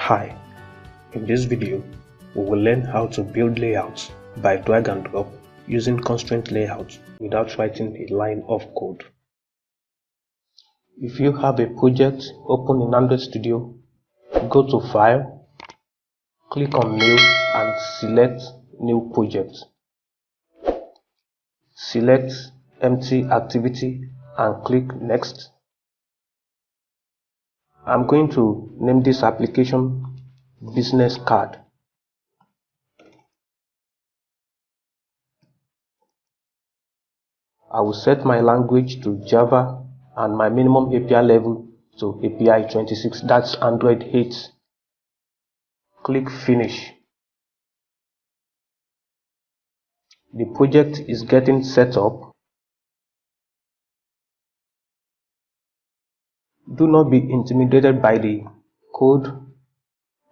Hi, in this video, we will learn how to build layouts by drag and drop using Constraint Layout without writing a line of code. If you have a project open in Android Studio, go to File, click on New and select New Project. Select Empty Activity and click Next. I'm going to name this application Business Card. I will set my language to Java and my minimum API level to API 26, that's Android 8. Click Finish. The project is getting set up. Do not be intimidated by the code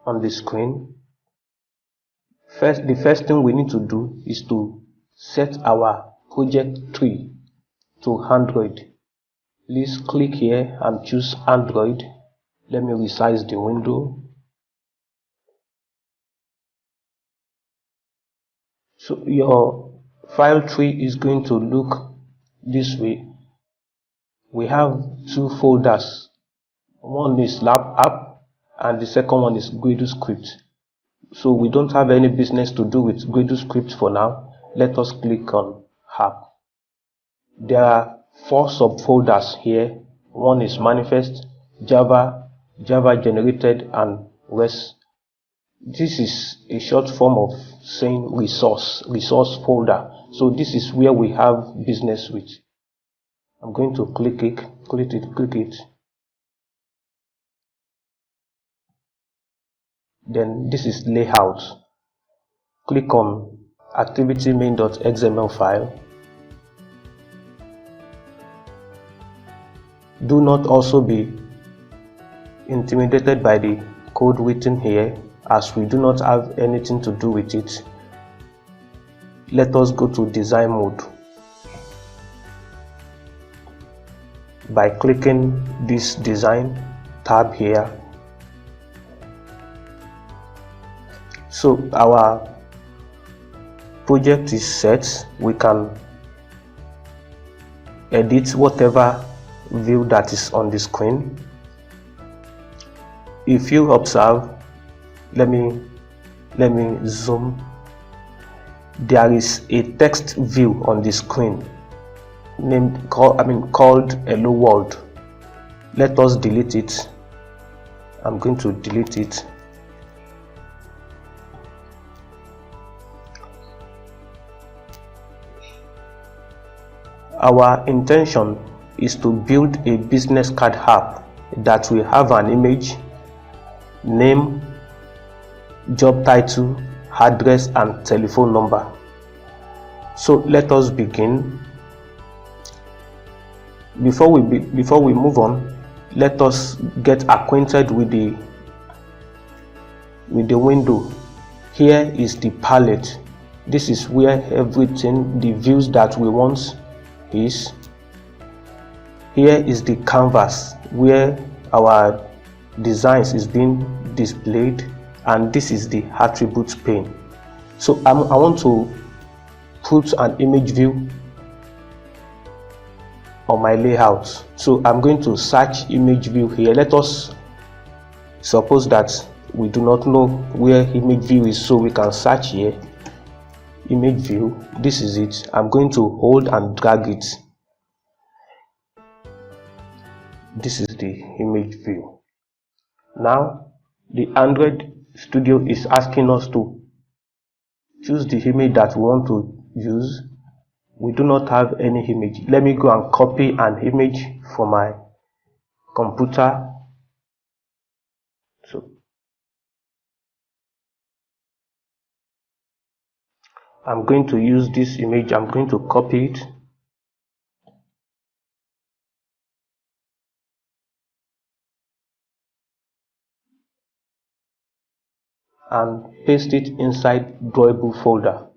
on the screen. The first thing we need to do is to set our project tree to Android. Please click here and choose Android. Let me resize the window. So your file tree is going to look this way. We have two folders. One is Lab App and the second one is Gradle Script. So we don't have any business to do with Gradle Script for now. Let us click on App. There are 4 subfolders here. One is Manifest, Java, Java Generated, and REST. This is a short form of saying resource folder. So this is where we have business with. I'm going to click it. Then this is layout. Click on activity main.xml file. Do not also be intimidated by the code written here, as we do not have anything to do with it. Let us go to design mode by clicking this design tab here. So our project is set. We can edit whatever view that is on the screen. If you observe, let me zoom. There is a text view on the screen called Hello World. Let us delete it. I'm going to delete it. Our intention is to build a business card app that will have an image, name, job title, address, and telephone number. So let us begin. Before we move on, let us get acquainted with the window. Here is the palette. This is where everything, the views that we want is. Here is the canvas where our designs is being displayed, and this is the attributes pane. So I want to put an image view on my layout. So I'm going to search image view here. Let us suppose that we do not know where image view is, so we can search here. Image view, this is it. I'm going to hold and drag it. This is the image view. Now the Android Studio is asking us to choose the image that we want to use. We do not have any image. Let me go and copy an image for my computer. So I'm going to use this image. I'm going to copy it. And paste it inside drawable folder.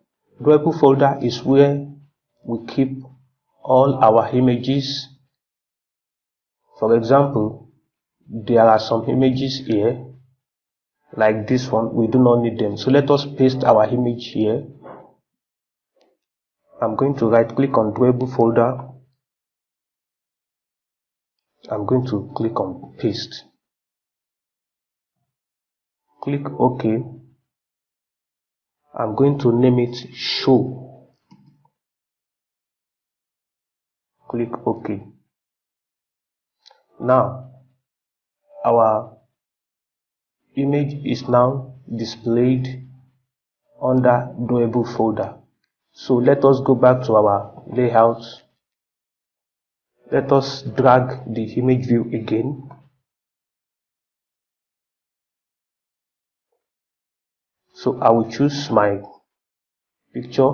Drawable folder is where we keep all our images. For example, there are some images here. like this one, we do not need them. So let us paste our image here. I'm going to right click on drawable folder. I'm going to click on paste. Click OK. I'm going to name it show. Click OK. Now our image is now displayed under drawable folder. So let us go back to our layout. Let us drag the image view again. So I will choose my picture.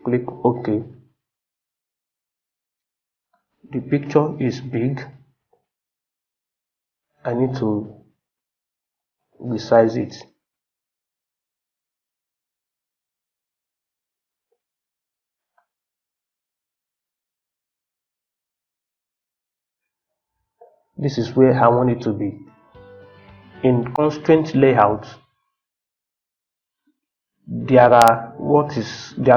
Click OK. The picture is big. I need to resize it. This is where I want it to be. In constraint layout, there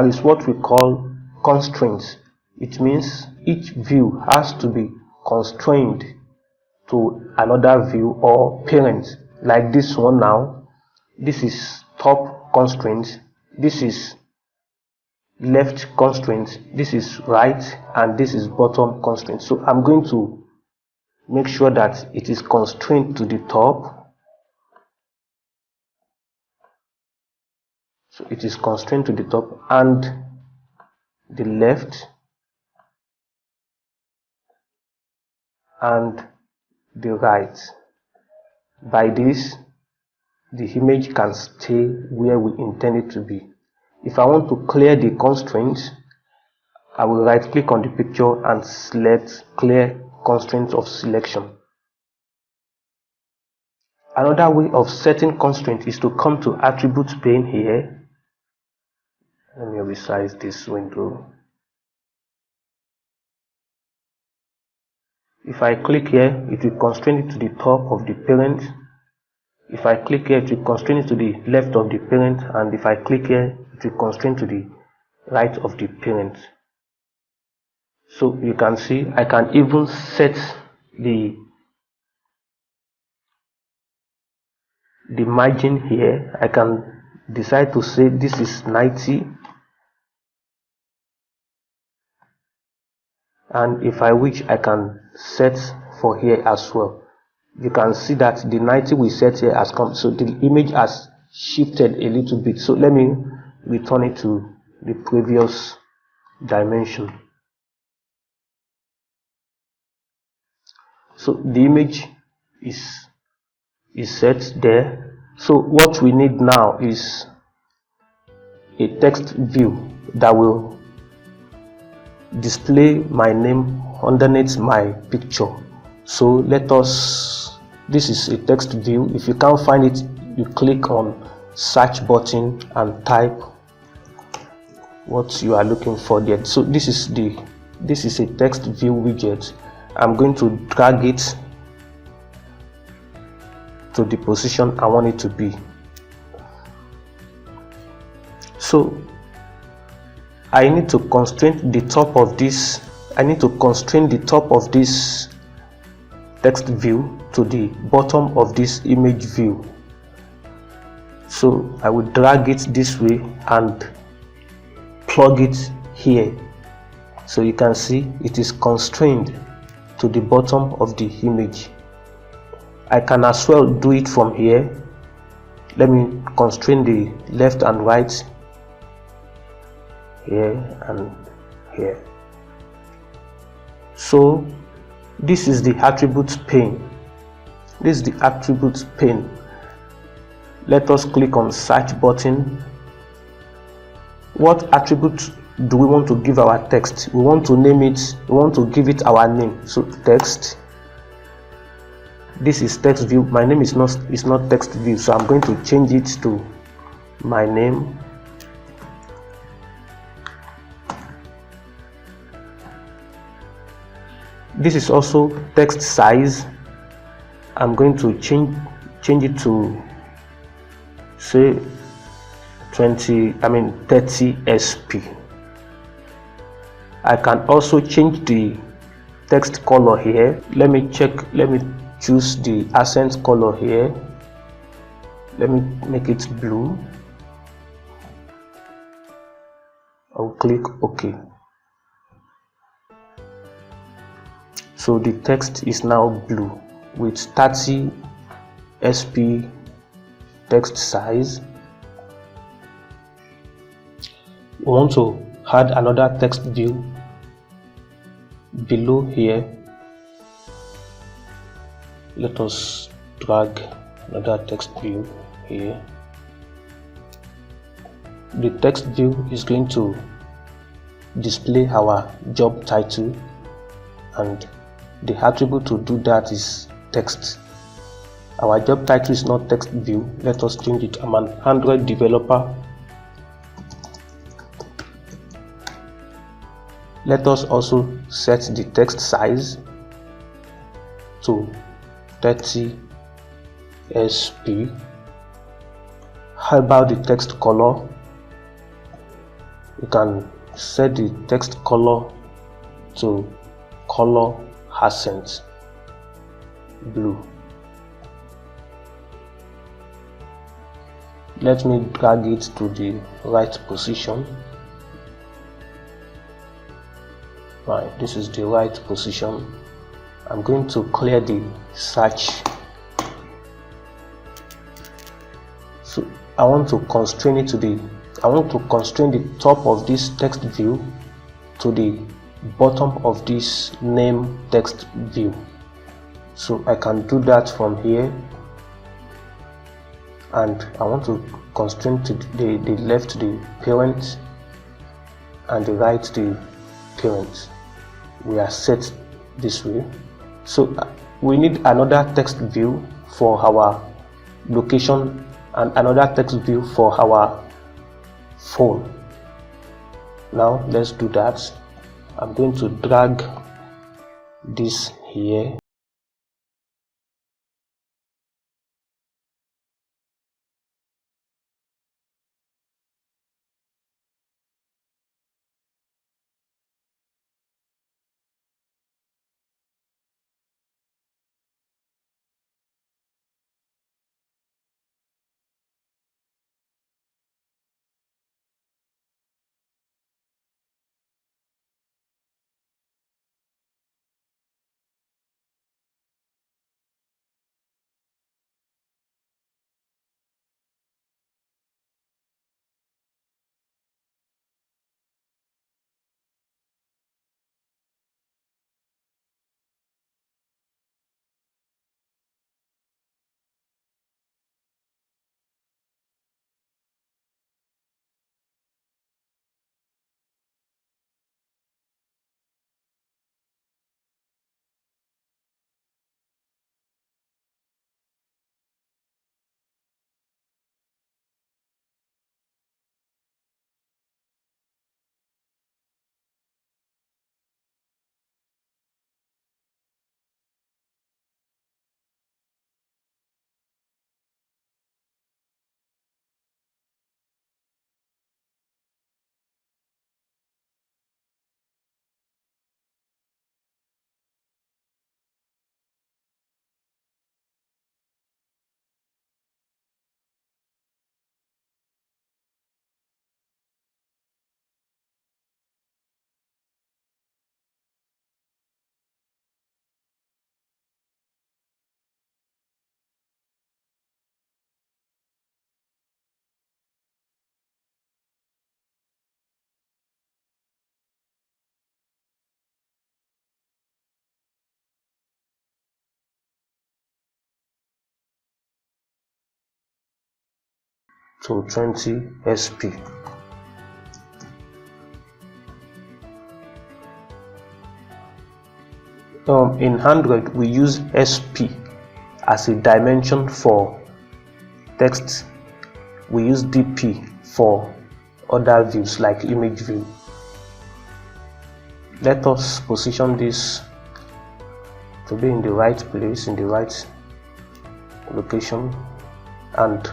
is what we call constraints. It means each view has to be constrained to another view or parent. Like this one now, this is top constraint, this is left constraint, this is right, and this is bottom constraint. So I'm going to make sure that it is constrained to the top. So it is constrained to the top and the left and the right. By this, the image can stay where we intend it to be. If I want to clear the constraints, I will right click on the picture and select clear constraints of selection. Another way of setting constraint is to come to attributes pane here. Let me resize this window. If I click here, it will constrain it to the top of the parent. If I click here, it will constrain it to the left of the parent, and if I click here, it will constrain to the right of the parent. So you can see I can even set the margin here. I can decide to say this is 90, and if I wish, I can set for here as well. You can see that the 90 we set here has come, so the image has shifted a little bit. So let me return it to the previous dimension. So the image is set there. So what we need now is a text view that will display my name underneath my picture. So let us, this is a text view. If you can't find it, you click on search button and type what you are looking for there. So this is a text view widget. I'm going to drag it to the position I want it to be. So I need to constrain the top of this. I need to constrain the top of this text view to the bottom of this image view. So I will drag it this way and plug it here. So you can see it is constrained to the bottom of the image. I can as well do it from here. Let me constrain the left and right here and here. So this is the attributes pane. This is the attributes pane. Let us click on search button. What attribute do we want to give our text? We want to name it, we want to give it our name. So text. This is text view. My name is not text view, so I'm going to change it to my name. This is also text size. I'm going to change change it to say 30 SP. I can also change the text color here. Let me choose the accent color here. Let me make it blue. I'll click OK. So the text is now blue with 30 SP text size. We want to add another text view below here. Let us drag another text view here. The text view is going to display our job title, and the attribute to do that is text. Our job title is not text view. Let us change it. I'm an Android developer. Let us also set the text size to 30 SP. How about the text color? You can set the text color to color accent blue. Let me drag it to the right position. Right, this is the right position. I'm going to clear the search. So I want to constrain it to constrain the top of this text view to the bottom of this name text view. So I can do that from here, and I want to constrain to the left the parent and the right the parent. We are set this way. So we need another text view for our location and another text view for our phone. Now let's do that. I'm going to drag this here. To 20 SP. In Android, we use SP as a dimension for text. We use DP for other views like image view. Let us position this to be in the right place, in the right location. And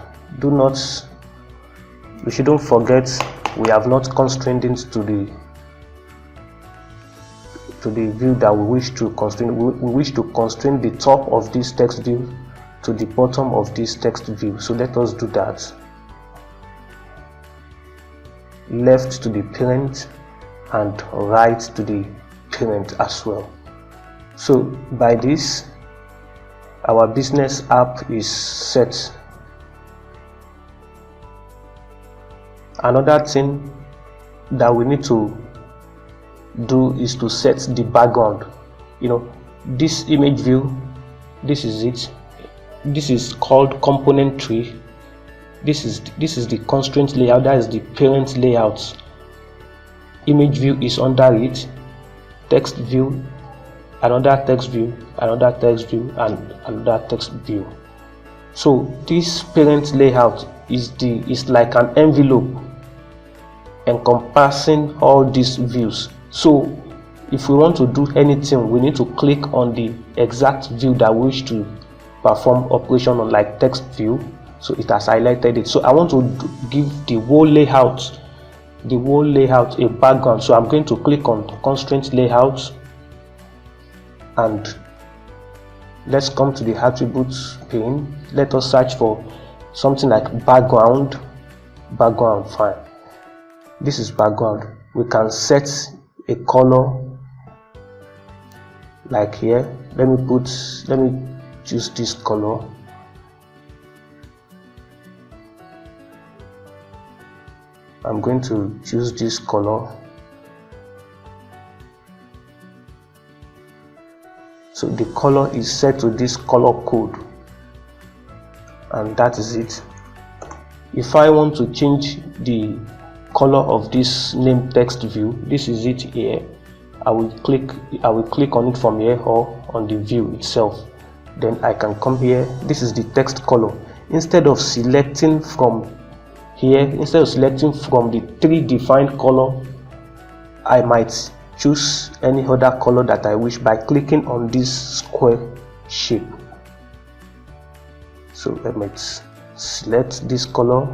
we shouldn't forget we have not constrained it to the view that we wish to constrain. We wish to constrain the top of this text view to the bottom of this text view. So let us do that. Left to the parent and right to the parent as well. So by this, our business app is set. Another thing that we need to do is to set the background. This image view, this is it. This is called component tree. This is the constraint layout, that is the parent layout. Image view is under it. Text view, another text view, another text view, and another text view. So this parent layout is like an envelope encompassing all these views. So if we want to do anything, we need to click on the exact view that we wish to perform operation on, like text view. So it has highlighted it. So I want to give the whole layout a background. So I'm going to click on Constraint Layout, and let's come to the attributes pane. Let us search for something like background. Fine. This is background. We can set a color like here. Let me choose this color. I'm going to choose this color. So the color is set to this color code, and that is it. If I want to change the color of this name text view, this is it here. I will click on it from here or on the view itself. Then I can come here. This is the text color. Instead of selecting from here, instead of selecting from the three defined color, I might choose any other color that I wish by clicking on this square shape. So I might select this color,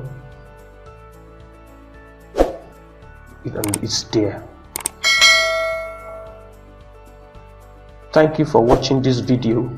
and it's there. Thank you for watching this video.